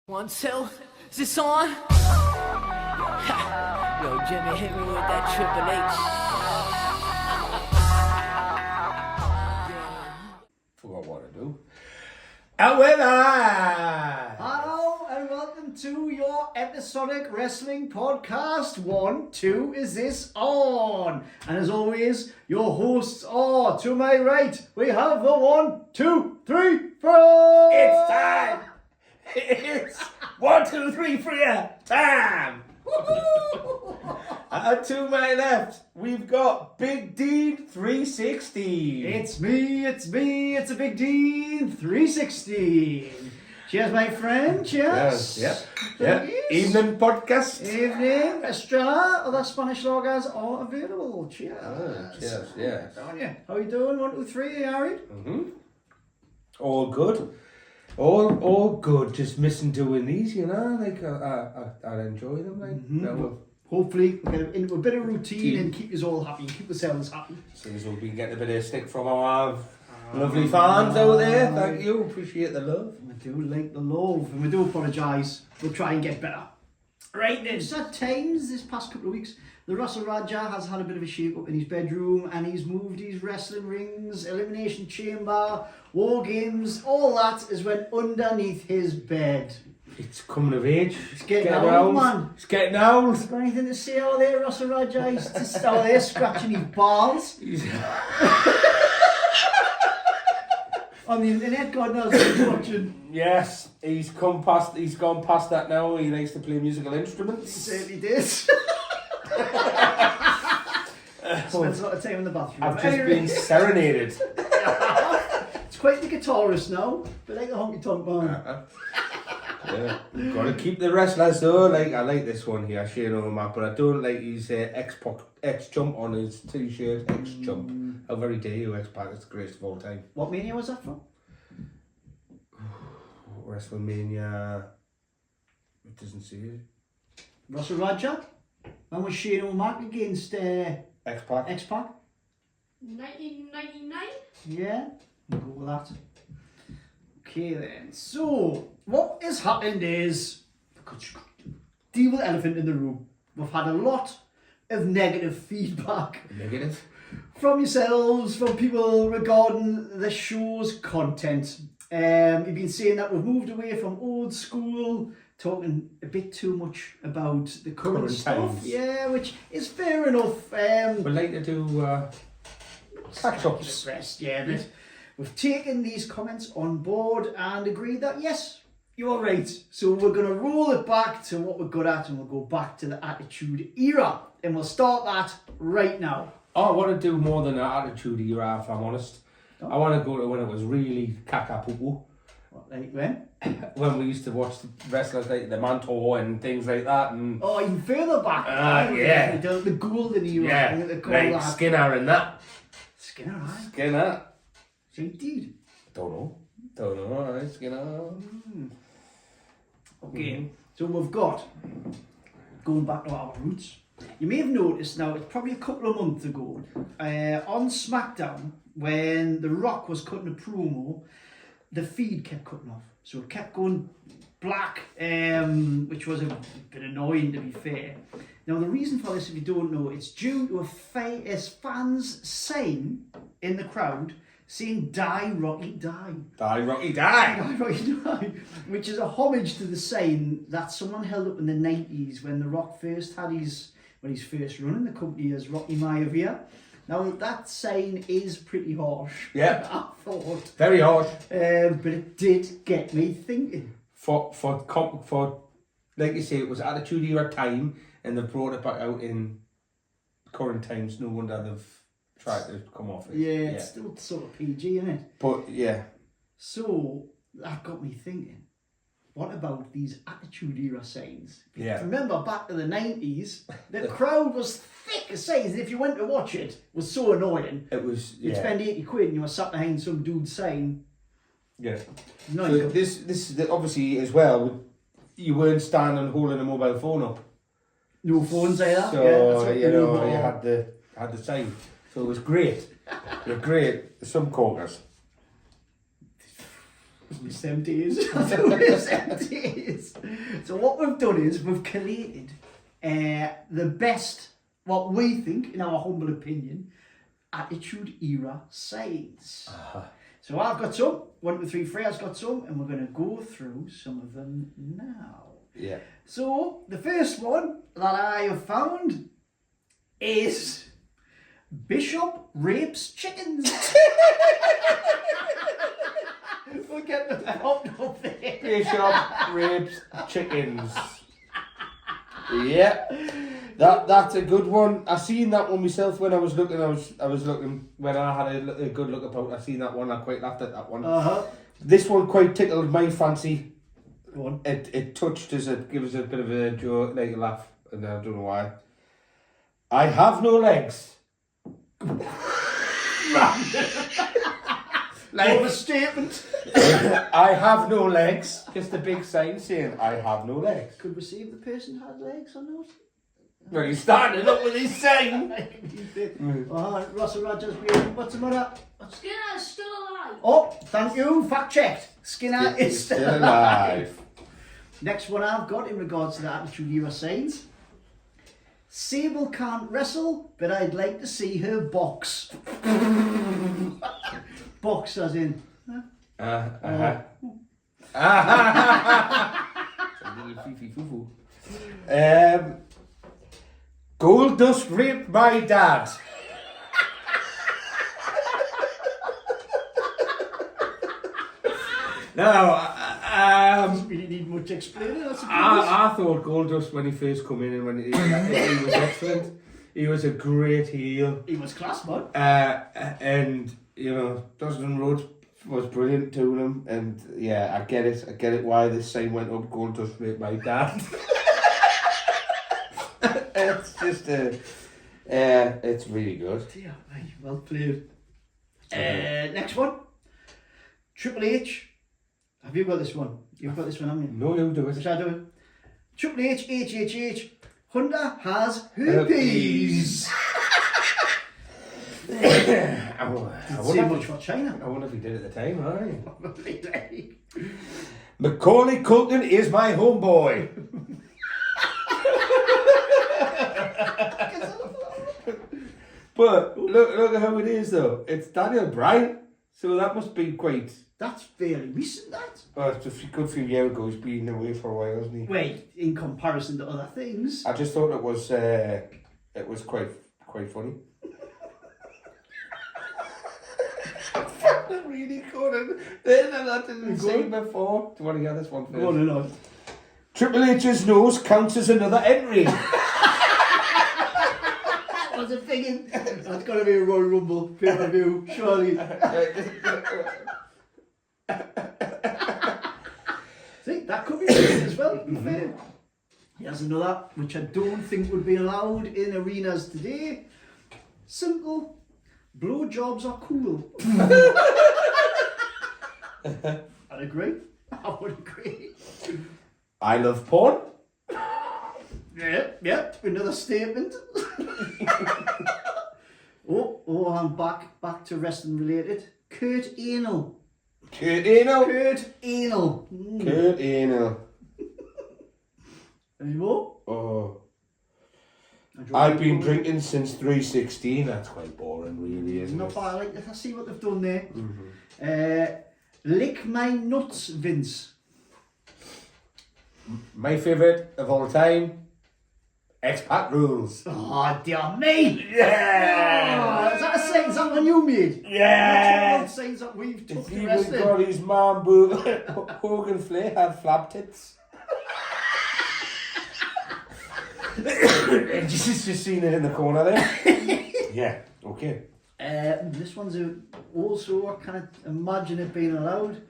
1, 2, is this on? Yo, Jimmy, hit me with that Triple H. Forgot what to do. And we're live! Hello and welcome to your episodic wrestling podcast. 1, 2, is this on? And as always, your hosts are to my right. We have the 1, 2, 3, 4. It's time! It's 1, 2, 3, 4 time! And to my left, we've got Big Dean 360. It's me, it's a Big Dean 360. Cheers, my friend. Cheers. Yep. Thank you. Evening podcast. Evening, Estrella. Other Spanish lagers are available. Cheers. Oh, cheers, yes. How you doing? 1, 2, 3, are you? All good. All good. Just missing doing these, you know. Like I enjoy them. Like Hopefully, we'll get into a bit of routine and keep us all happy, keep ourselves happy. Since we've been getting a bit of stick from our lovely fans out there. Thank you. Appreciate the love. We do like the love, and we do apologise. We'll try and get better. Right then, so at times this past couple of weeks, the Russell Raja has had a bit of a shake up in his bedroom, and he's moved his wrestling rings, elimination chamber, war games, all that is went underneath his bed. It's coming of age. It's getting old, man. It's getting old. Got anything to say out there, Russell Raja? He's just out there scratching his balls on the internet. God knows what he's watching. Yes, he's gone past that now. He likes to play musical instruments. He certainly did. Spends a lot of time in the bathroom. I've just been serenaded. It's quite the guitarist now, but like the honky tonk man. Yeah, got to keep the wrestlers though. Like I like this one here, Shane O'Mac, but I don't like his X jump on his t-shirt. X jump. How very dare you, X Pac? It's the greatest of all time. What Mania was that from? WrestleMania. It doesn't say it. Russell Raja. When was Shane O'Mac against X Pac. 1999? Yeah, we'll go with that. Okay then. So what has happened is, deal with the elephant in the room. We've had a lot of negative feedback. Negative. From yourselves, from people regarding the show's content. You've been saying that we've moved away from old school, talking a bit too much about the current stuff. Times. Yeah, which is fair enough. We'd like to do catch-ups. Yeah, but we've taken these comments on board and agreed that yes, you're right. So we're going to roll it back to what we're good at, and we'll go back to the Attitude Era. And we'll start that right now. I want to do more than an Attitude Era, if I'm honest. I want to go to when it was really caca-poo-poo. What, like when? When we used to watch the wrestlers like the Manto and things like that. And Oh, even further back. yeah. The golden era. I yeah, think they call like that. Skinner and that. Skinner, right? Skinner. So indeed. Don't know, right, Skinner. Okay, so we've got, going back to our roots, you may have noticed now, it's probably a couple of months ago, on SmackDown, when The Rock was cutting a promo, the feed kept cutting off. So it kept going black, which was a bit annoying to be fair. Now the reason for this, if you don't know, it's due to a fan's sign in the crowd saying "Die Rocky Die." Die, Rocky, die! Die Rocky Die, which is a homage to the sign that someone held up in the 90s when The Rock first had his first run in the company as Rocky Maivia. Now that sign is pretty harsh. Yeah. I thought. Very harsh. But it did get me thinking. For like you say, it was Attitude Era time, and they brought it back out in current times. No wonder they've tried to come off it. Yeah, it's still sort of PG, isn't it? But yeah. So that got me thinking. What about these Attitude Era signs? Yeah. Remember back in the 90s, the crowd was thick as signs, and if you went to watch it, it was so annoying. It was, You'd spend 80 quid and you were sat behind some dude's sign. Yeah. No, So this is obviously as well, you weren't standing holding a mobile phone up. no phones either. So, that's what you know, mean, you but, had the sign. So it was great. You're great. Some corners. It's them days. It's them days. So what we've done is we've collated the best, what we think, in our humble opinion, Attitude Era signs. So I've got some. 1, 2, 3, Freya's got some, and we're going to go through some of them now. Yeah. So the first one that I have found is Bishop rapes chickens. We'll get the up there. Bishop rapes chickens. Yeah, that's a good one. I seen that one myself when I was looking. I was looking when I had a good look about. I seen that one. I quite laughed at that one. This one quite tickled my fancy. Go on. It touched us. It gives us a bit of a joke, like a laugh, and I don't know why. I have no legs. Like a statement. I have no legs. Just a big sign saying I have no legs. Could we see if the person had legs or not? Well, he's starting up with his sign. Russell Rogers, what's the matter? Skinner is still alive. Oh, thank you. Fact checked. Skinner is still alive. Next one I've got in regards to the Attitude Era signs. Sable can't wrestle, but I'd like to see her box. Box as in. Gold Dust raped my dad. No, really need much explaining, I suppose. I thought Gold Dust when he first come in and when he was excellent. He was a great heel. He was class, man. And you know, Dustin Rhodes was brilliant to him, and yeah, I get it why this sign went up. Gold Dust raped my dad. It's just it's really good. Yeah, well played. Next one. Triple H. Have you got this one? You've got this one, haven't you? No, you do it. Shall I do it? Triple H, HHH. Hunter has herpes. I Too much for China. I wonder if he did at the time, right? Probably. Macaulay Culkin is my homeboy. But look at how it is though. It's Daniel Bryan, so that must be quite. That's fairly recent, that. Well, it's a good few years ago. He's been away for a while, hasn't he? Wait, in comparison to other things. I just thought it was quite funny. Fucking really good. That didn't say before. Do you want to hear this one first? Go on and on. Triple H's nose counts as another entry. I was thinking, that's got to be a Royal Rumble pay-per-view, surely. See, that could be good as well, to be fair. Here's another, which I don't think would be allowed in arenas today. Simple. Blowjobs are cool. I'd agree. I would agree. I love porn. Yep, another statement. I'm back to wrestling related. Kurt Angle. Kurt Angle. Kurt Angle. Kurt Angle. Any more? Oh. I've been drinking since 3:16. That's quite boring, really, isn't Not it? bad. I like that. I see what they've done there. Lick my nuts, Vince. My favourite of all time, Expat Rules. Oh, dear me! Yeah! Oh, is that a sign? Is that one you made? Yeah! That's one signs that we've took If to even wrestling. got his mum, Hogan Flair had flap tits. just seen it in the corner there. Yeah, okay. This one's also, I can't imagine it being allowed.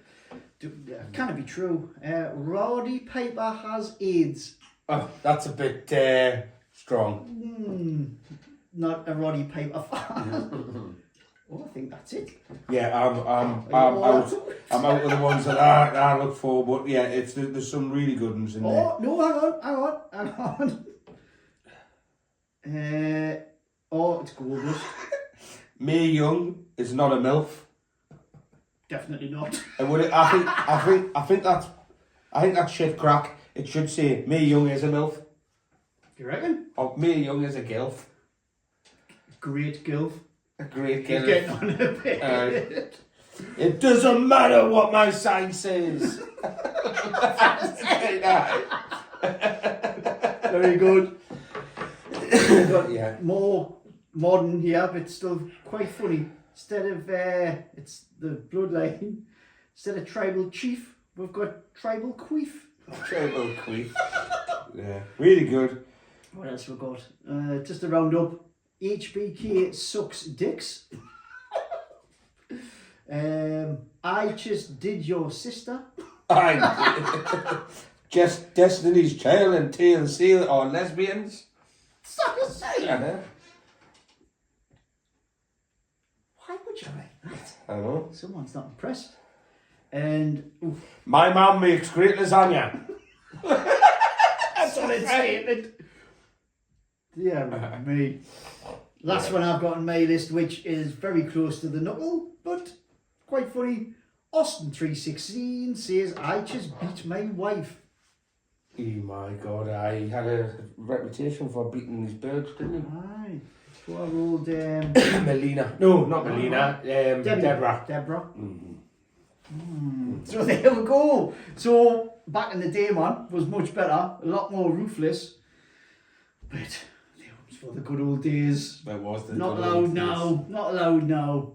Can it be true? Roddy Piper has AIDS. Oh, that's a bit strong. Not a Roddy Piper fan. Oh, I think that's it. Yeah, I'm out. I'm out of the ones that I look for, but yeah, there's some really good ones in there. Oh no, hang on. It's Goldust. Mae Young is not a MILF. Definitely not. And I think that's shit crack. It should say, Mae Young is a MILF. You reckon? Or Mae Young is a GILF. Great gilf. A great He's GILF. getting on a bit. It doesn't matter what my sign says. Very good. Yeah. More modern here, but still quite funny. Instead of it's the bloodline. Instead of tribal chief, we've got tribal queef. Tribal queef. Yeah. Really good. What else we got? Just a roundup. HBK sucks dicks. I just did your sister. Just Destiny's Child and TLC are lesbians. Stop a saying. Yeah. Why would you write that? I don't know. Someone's not impressed. And oof, My mum makes great lasagna. that's what it's saying. Yeah, me. Last one I've got on my list, which is very close to the knuckle, but quite funny. Austin 316 says, I just beat my wife. Oh my God, I had a reputation for beating these birds, didn't Aye. Poor old he? Melina. No, not Melina. Deborah. Deborah. So there we go. So back in the day, man, was much better, a lot more ruthless. But it was for the good old days. That was the Not good allowed old now. days. Not allowed now.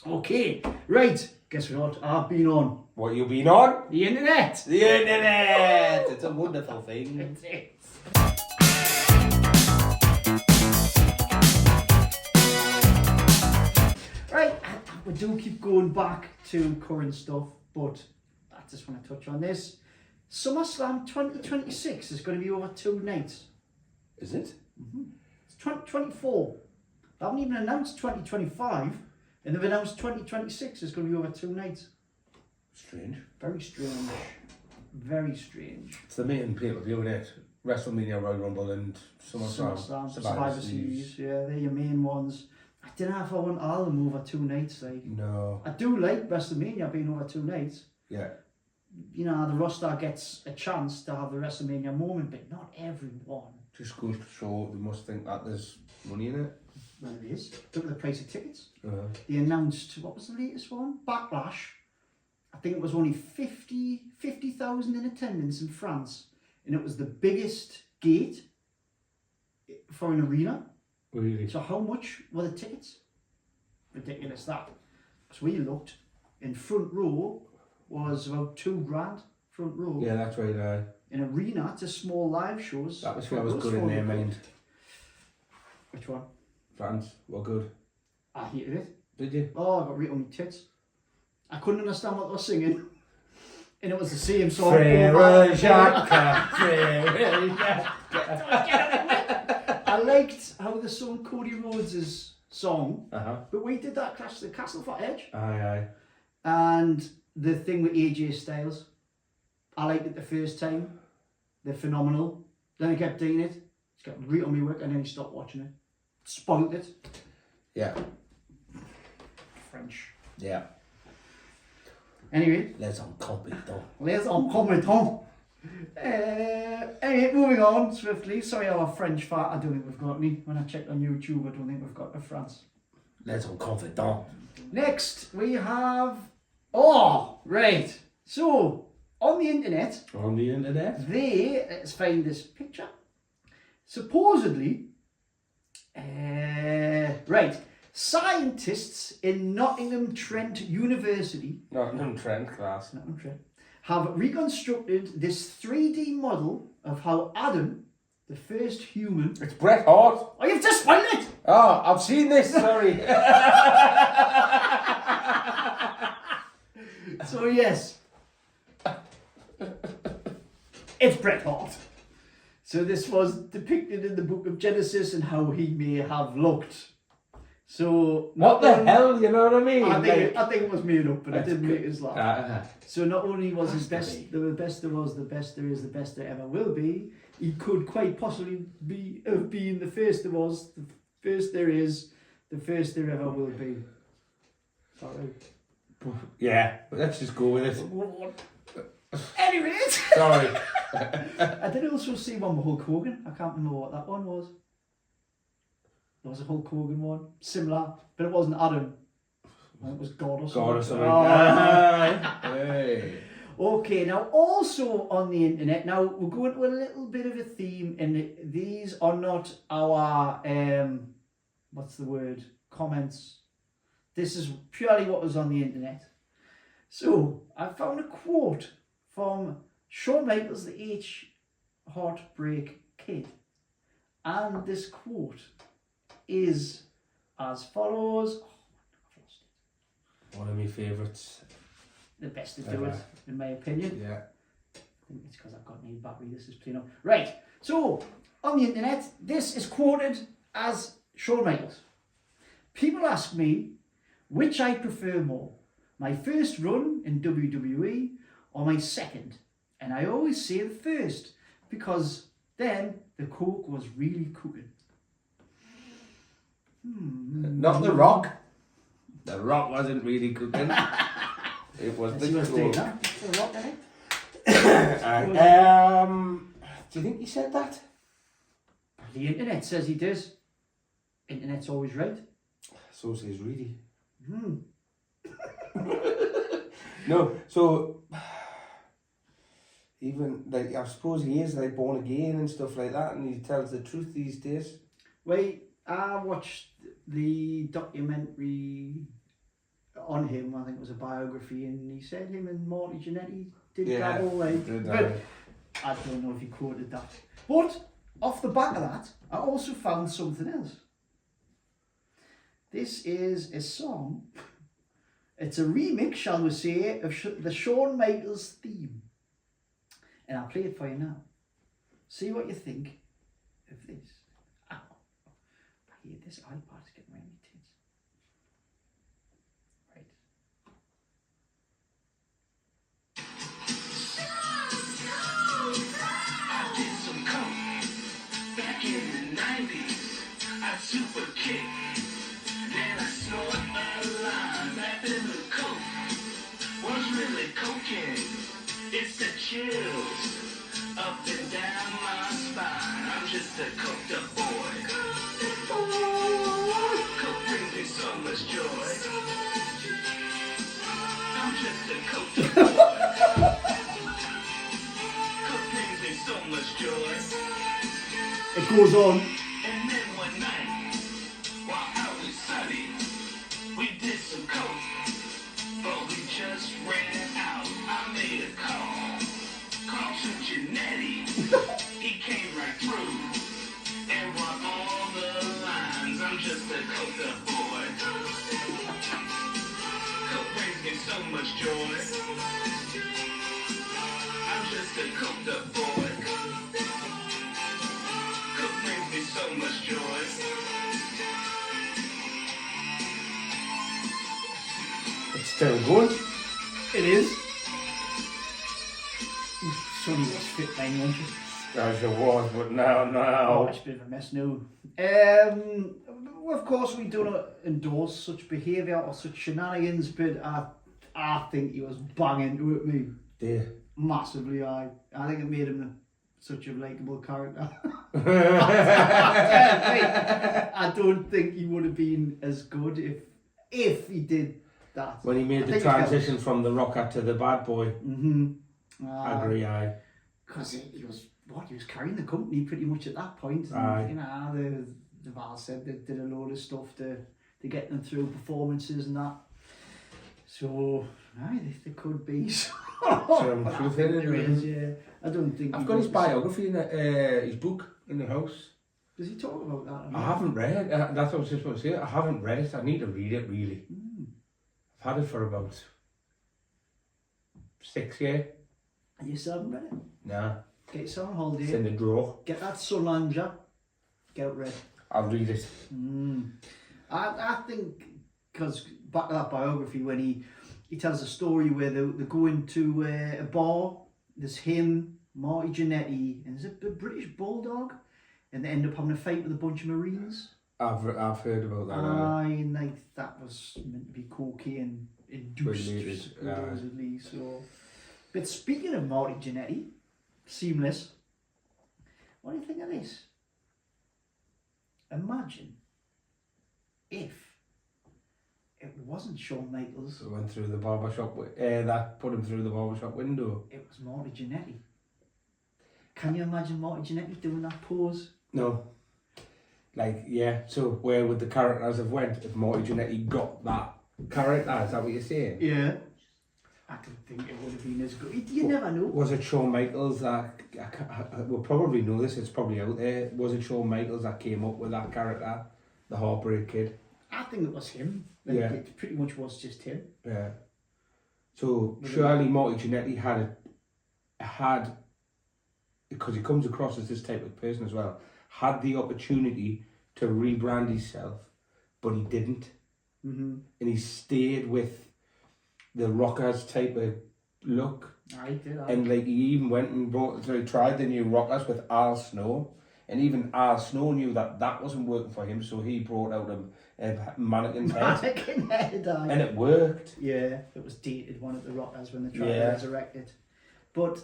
Okay, right. Guess what? I've been on What you been on? the internet. The internet. It's a wonderful thing. That's it. Right, we do keep going back to current stuff, but I just want to touch on this. SummerSlam 2026 is going to be over 2 nights. Is it? It's 2024. They haven't even announced 2025, and they've announced 2026 is going to be over 2 nights. Strange. Very strange. Very strange. It's the main pay-per-view, isn't it? WrestleMania, Royal Rumble and SummerSlam. Survivor Series. Yeah, they're your main ones. I don't know if I want all of them over 2 nights. Like, No. I do like WrestleMania being over 2 nights. Yeah. You know, the roster gets a chance to have the WrestleMania moment, but not everyone. Just goes to show they must think that there's money in it. Well, it is. Look at the price of tickets. Uh-huh. They announced, what was the latest one? Backlash. I think it was only 50,000 in attendance in France. And it was the biggest gate for an arena. Really? So how much were the tickets? Ridiculous that. So we looked, in front row was about $2,000 front row. Yeah, that's right. In arena to small live shows. That was where I was good in their mind. Which one? France, were good. I hated it. Did you? Oh, I got right on my tits. I couldn't understand what they were singing. And it was the same song. Frère Jacques, Frère Jacques. I liked how they sung Cody Rhodes' song, Uh-huh. but we did that Clash the Castle for Edge. Aye. And the thing with AJ Styles, I liked it the first time. They're phenomenal. Then I kept doing it. It's got right on my work, and then he stopped watching it. Spoiled it. Yeah. French. Yeah. Anyway, Les incompétents. les incompetents. Anyway, moving on swiftly. Sorry, our French fart. I don't think we've got any. When I checked on YouTube, I don't think we've got a France. Les incompétents. Next, we have. Oh, right. So, on the internet, On the internet? let's find this picture. Supposedly, right, scientists in Nottingham Trent University Nottingham Trent class. have reconstructed this 3D model of how Adam, the first human. It's Bret Hart. Oh, you've just spoiled it! Oh, I've seen this, sorry. So, yes, it's Bret Hart. So, this was depicted in the book of Genesis and how he may have looked. So, What the hell, you know what I mean? I think it was made up, but I didn't make his laugh. Uh-huh. So not only was his best, the best there was, the best there is, the best there ever will be, he could quite possibly have been the first there was, the first there is, the first there ever will be. Sorry. Yeah, let's just go with it. Anyway, Sorry. I did also see one with Hulk Hogan. I can't remember what that one was. There was a Hulk Hogan one, similar, but it wasn't Adam. I think it was God or something. God or something. Oh. Hey. Okay, now also on the internet, now we're going to a little bit of a theme, and these are not our, what's the word, comments. This is purely what was on the internet. So, I found a quote from Shawn Michaels, the H Heartbreak Kid. And this quote is as follows. One of my favourites. The best to do it, in my opinion. Yeah. I think it's because I've got no battery. This is playing up. Right. So, on the internet, this is quoted as Shawn Michaels. People ask me which I prefer more, my first run in WWE or my second. And I always say the first, because then the coke was really cooking. Not The Rock. The Rock wasn't really cooking. It was the coke. The Rock, eh? Do you think he said that? The internet says he does. Internet's always right. So says Reedy. Hmm. No, so even like I suppose he is like born again and stuff like that, and he tells the truth these days. Wait, I watched the documentary on him. I think it was a biography, and he said him and Marty Jannetty did dabble, like. But I don't know if he quoted that. But off the back of that, I also found something else. This is a song. It's a remix, shall we say, of the Shawn Michaels theme. And I'll play it for you now. See what you think of this. Ow. I hear this iPad's getting around my tits. Right. I did some coke back in the 90s. I super kicked. Then I snort a line. That little coke was really cocaine. It's the chills up and down my spine. I'm just a coked up boy. Coke brings me so much joy. I'm just a coked up boy. Coke brings me so much joy. It goes on. And then one night, while out in sunny, we did some coke, but we just ran out. I made a call to Jannetty. He came right through and brought all the lines. I'm just a coked up boy. Coke brings me so much joy. I'm just a coked up boy. Coke brings me so much joy. It's still going. It is. Sonny was fit then, wasn't she? As it was, but now. Oh, it's a bit of a mess now. Of course, we don't endorse such behaviour or such shenanigans, but I think he was banging to it, me. Yeah. Massively, I think it made him such a likeable character. I don't think he would have been as good if he did that. When he made the transition from the rocker to the bad boy. Mm-hmm. I agree, aye. Because he was carrying the company pretty much at that point. And, aye. you know, the Val said they did a load of stuff to get them through performances and that. So, aye, there could be some truth in it. There is, yeah. I don't think I've got his biography in his book in the house. Does he talk about that? I haven't read it. That's what I was just about to say. I haven't read it. I need to read it, really. I've had it for about 6 years. And you still haven't read it? Nah. Get yourself on holiday. It's in the drawer. Get that Sunlander. Get it read. I'll read it. I think, because back to that biography, when he tells a story where they're going to a bar, there's him, Marty Jannetty, and there's a British bulldog, and they end up having a fight with a bunch of Marines. I've heard about that. And like that was meant to be cocaine induced, supposedly. So, but speaking of Marty Jannetty, seamless. What do you think of this? Imagine if it wasn't Shawn Michaels, So went through the barbershop. That put him through the barbershop window. it was Marty Jannetty. Can you imagine Marty Jannetty doing that pose? No. Like, yeah. So where would the characters have went if Marty Jannetty got that character? Is that what you're saying? Yeah. I don't think it would have been as good. You never know. Was it Shawn Michaels that, we'll probably know this, it's probably out there, was it Shawn Michaels that came up with that character, the Heartbreak Kid? I think it was him. Like, Yeah. it pretty much was just him. Yeah. So surely Marty Jannetty had, because he comes across as this type of person as well, had the opportunity to rebrand himself, but he didn't. Mm-hmm. And he stayed with the rockers type of look. I did. And like he even went and tried the new rockers with Al Snow, and even Al Snow knew that that wasn't working for him, so he brought out a mannequin's head, Mannequin head, aye. and it worked. Yeah, it was dated one of the Rockers when they tried to Yeah. resurrect it. But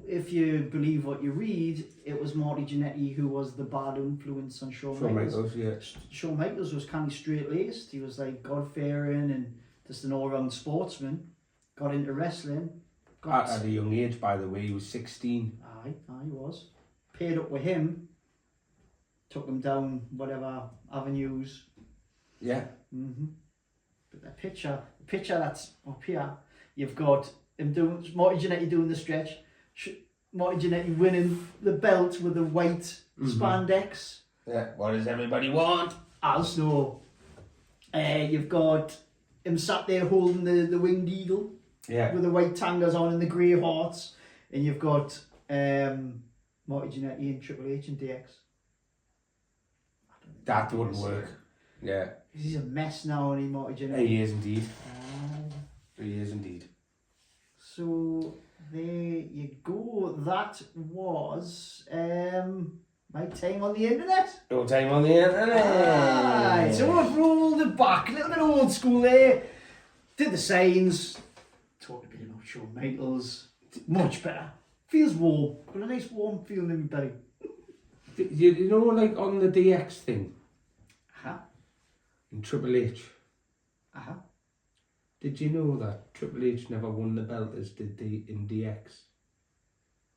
if you believe what you read, it was Marty Jannetty who was the bad influence on Shawn Shawn Michaels. Michaels, yeah. Shawn Michaels was kind of straight-laced. He was like God-fearing and just an all-round sportsman. Got into wrestling. At a young age, by the way, he was 16. Aye, he was. Paired up with him. Took him down whatever avenues. Yeah. Mm-hmm. But the picture that's up here, you've got him doing Marty Jannetty doing the stretch, Marty Jannetty winning the belt with the white spandex. Yeah. What does everybody want? Al Snow. You've got him sat there holding the winged eagle Yeah. with the white tangas on and the grey hearts, and you've got Marty Jannetty and Triple H and DX. That wouldn't work. Yeah. He's a mess now, and Marty Jannetty. He is indeed. He is indeed. So there you go. That was my time on the internet. No time on the internet. Right, so we've rolled it back, a little bit old school there. Did the signs, talked a bit about Shawn Michaels. Much better. Feels warm, got a nice warm feeling in my belly. You know, like on the DX thing, in Triple H, did you know that Triple H never won the belt as did in DX?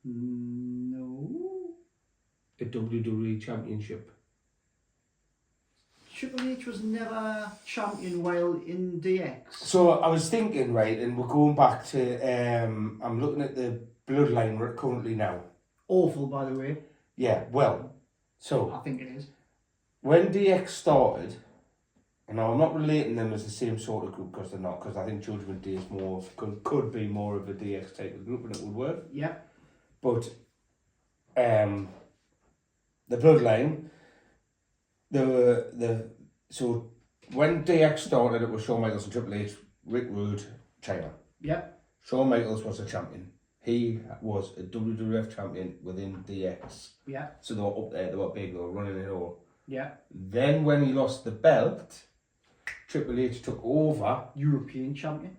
No. A WWE Championship. Triple H was never champion while in DX. So I was thinking, right, and we're going back to, I'm looking at the bloodline currently now. Awful, by the way. Yeah, well, so I think it is. when DX started, and I'm not relating them as the same sort of group because they're not, because I think Judgment Day is more, could be more of a DX type of group and it would work. Yeah. But the bloodline, so when DX started, it was Shawn Michaels and Triple H, Rick Rude, China. Yep. Shawn Michaels was a champion. He was a WWF champion within DX. Yeah. So they were up there, they were big, they were running it all. Yeah. Then when he lost the belt, Triple H took over. European champion.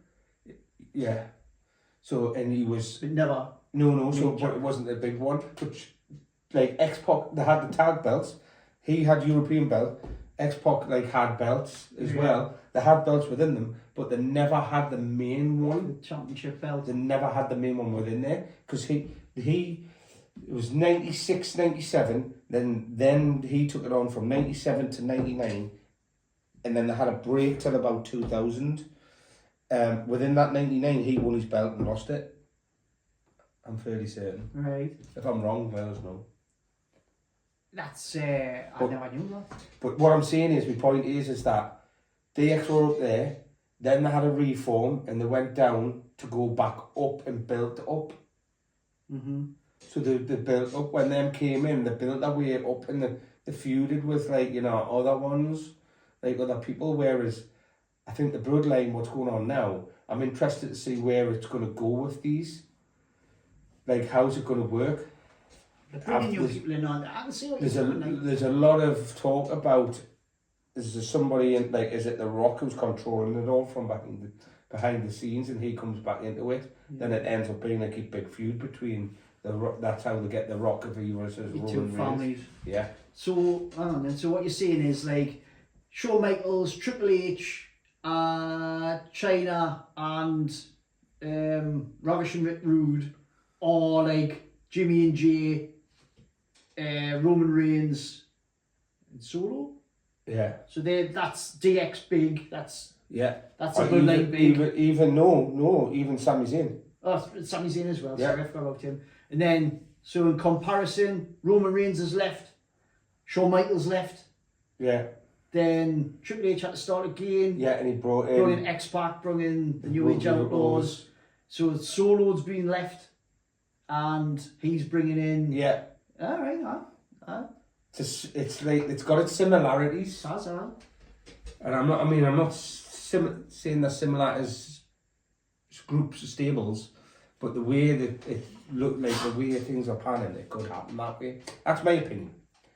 Yeah. So, and he was... But never. No, so but it wasn't a big one. But like X-Pac, they had the tag belts. He had European belt. X-Pac like had belts as well. They had belts within them, but they never had the main one. The championship belt. They never had the main one within there because he it was 96, 97. Then he took it on from 97 to 99, and then they had a break till about 2000. Within that 99, he won his belt and lost it. I'm fairly certain. Right. If I'm wrong, let us know. That's I never knew that. But what I'm saying is, my point is that DX were up there, then they had a reform, and they went down to go back up and built up. Mm-hmm. So they built up, when them came in, they built their way up, and they feuded with, like, you know, other ones, like other people, whereas I think the bloodline, what's going on now, I'm interested to see where it's going to go with these. Like, how's it going to work? They're bringing new people in on that. I can see what you're saying. There's a lot of talk about, is there somebody in, like, is it The Rock who's controlling it all from behind the scenes, and he comes back into it, then it ends up being like a big feud between That's how they get the Rock of Evil versus Your Roman two Reigns. families. Yeah. So, hang on then. So what you're saying is like Shawn Michaels, Triple H, Chyna, and Ravishing Rick Rude, or like Jimmy and Jay, Roman Reigns, and Solo. Yeah. So that's DX big. That's Yeah. a Or bloodline big. even Sami Zayn. Oh, Sami Zayn as well. Yeah. Sorry, I forgot about him. And then, so in comparison, Roman Reigns has left, Shawn Michaels left. Yeah. Then Triple H had to start again. Yeah, and he brought Brought in X-Pac, brought in the New Age Outlaws. So Solo's been left, and he's bringing in. Yeah. All right, It's like it's got its similarities, and I'm not saying they're similar as groups of stables, but the way that it looked like the way things are panning, it could happen that way. That's my opinion.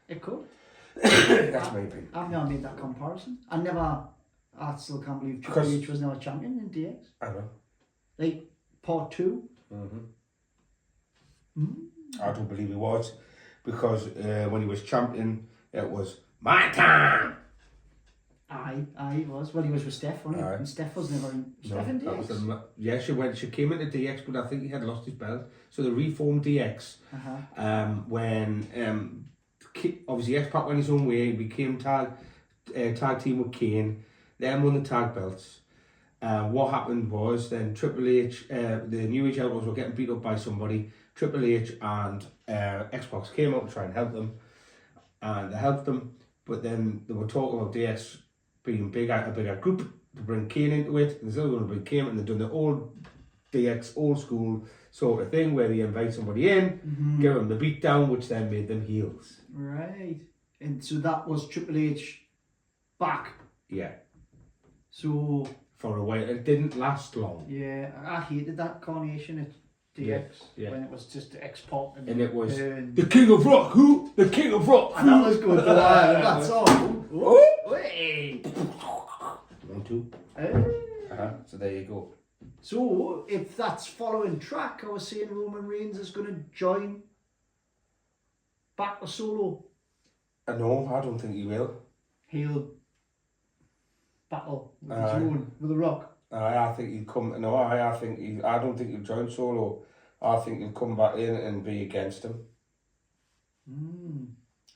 It could. That's my opinion. I've never made that comparison. I still can't believe Triple H was never champion in DX. I know. Like part 2. I don't believe he was, because when he was champion, it was my time. Aye, he was. Well, he was with Steph, wasn't he? Aye. And Steph was never in. No, Steph in that DX? was she came into DX, but I think he had lost his belt. So they reformed DX when obviously X-Pac went his own way, became tag team with Kane, then won the tag belts. What happened was then Triple H, the New Age Outlaws were getting beat up by somebody. Triple H and X-Pac came out to try and help them, and they helped them. But then they were talking about DX being a bigger group to bring Kane into it. And they're still going to bring Kane, and they've done the old DX old school sort of thing where they invite somebody in, give them the beat down, which then made them heels. Right. And so that was Triple H back. Yeah. So For a while, it didn't last long. yeah, I hated that carnation at DX Yeah. when it was just X-Pac And it was and the King of Rock. Who? The King of Rock. and that was good for a while. That song. Oh. Hey. 1, 2. So there you go. So if that's following track, I was saying Roman Reigns is going to join back to Solo. No, I don't think he will. He'll battle with his own, with The Rock. I think he'd come. No, I don't think he'll join Solo. I think he'll come back in and be against him.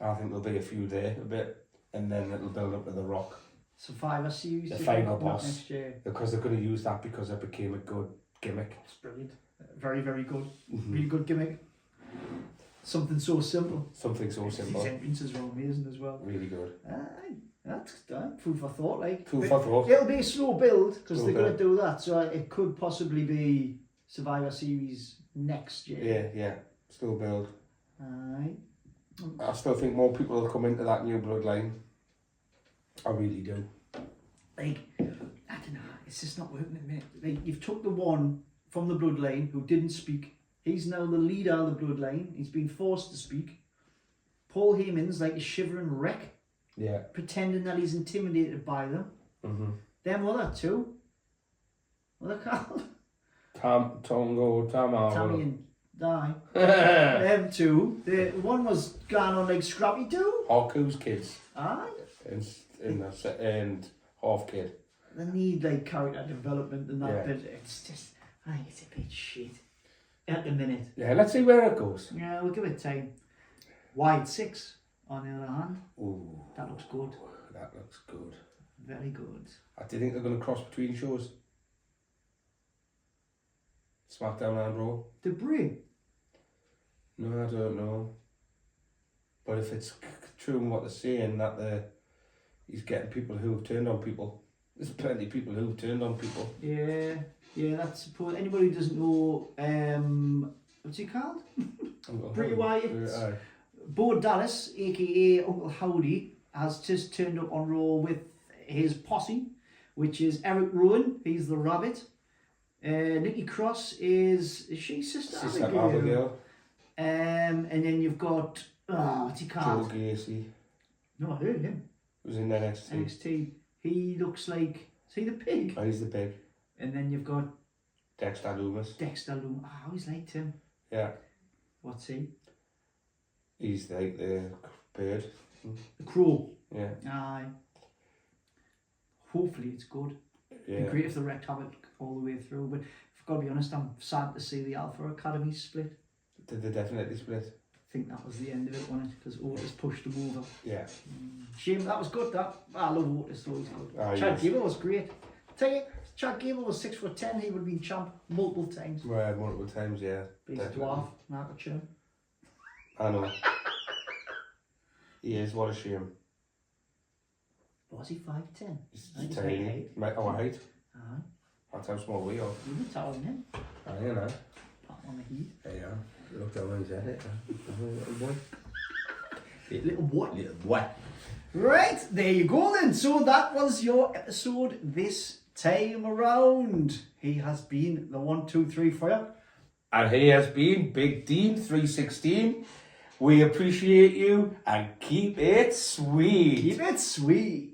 I think there'll be a few there, a bit, and then it'll build up to The Rock. Survivor Series. The to final come up boss. next year. Because they're going to use that because it became a good gimmick. It's brilliant. Very, very good. Really good gimmick. Something so simple. Something so His simple. entrances were amazing as well. Really good. Aye, that's food for thought. Like Food for thought. It'll be a slow build because Slow they're going to build. do that. So it could possibly be Survivor Series next year. Yeah. Still build. Aye. I still think more people will come into that new bloodline. I really do. Like, I don't know, it's just not working at me. Like, you've took the one from the bloodline who didn't speak. He's now the leader of the bloodline. He's been forced to speak. Paul Heyman's like a shivering wreck, Yeah. pretending that he's intimidated by them. Them other two, what are they called? Tammy and Di. Them two. The one was going on like Scrappy Doo. Haku's kids. Aye. And half kid. They need like character development and that, Yeah. but it's just, I think it's a bit shit at the minute. Yeah, let's see where it goes. Yeah, we'll give it time. Wide 6, on the other hand. Ooh. That looks good. That looks good. Very good. Do you think they're going to cross between shows? SmackDown and Raw? Debris. No, I don't know. But if it's true in what they're saying, that he's getting people who have turned on people. There's plenty of people who have turned on people. Yeah, that's suppose. Anybody who doesn't know, what's he called? Bray Wyatt. Aye. Bo Dallas, aka Uncle Howdy, has just turned up on Raw with his posse, which is Eric Rowan, he's the Rabbit. Nikki Cross is she Sister Abigail? And then you've got, what's he called? Joe Gacy. No, I heard him. Who's in NXT? NXT. He looks like, is he the pig? Oh, he's the pig. And then you've got Dexter Lumis. Dexter Loomis. I always liked him. Yeah. What's he? He's like the bird. The Crow. Yeah. Aye. Hopefully it's good. Yeah. It'd be great if the Rect have it all the way through, but if I've got to be honest, I'm sad to see the Alpha Academy split. Did they definitely split? I think that was the end of it, wasn't it? Because Otis pushed them over. Yeah. Shame, that was good, that. I love Otis, though, he's good. Ah, Chad yes. Gable was great. Tell you, Chad Gable was 6'10", he would have been champ multiple times. Well, multiple times, yeah. Big Definitely. dwarf, Marty Jannetty. I know. He is, what a shame. Was he 5'10"? He's tiny. Our height. Aye. That's how small we are. You were taller than him. I know. Pat on the heat. There you are. Look down on his head. Little boy. Little what? Little boy. Right, there you go then. So that was your episode this time around. He has been the 1, 2, 3 for you. And he has been Big Dean 316. We appreciate you and keep it sweet. Keep it sweet.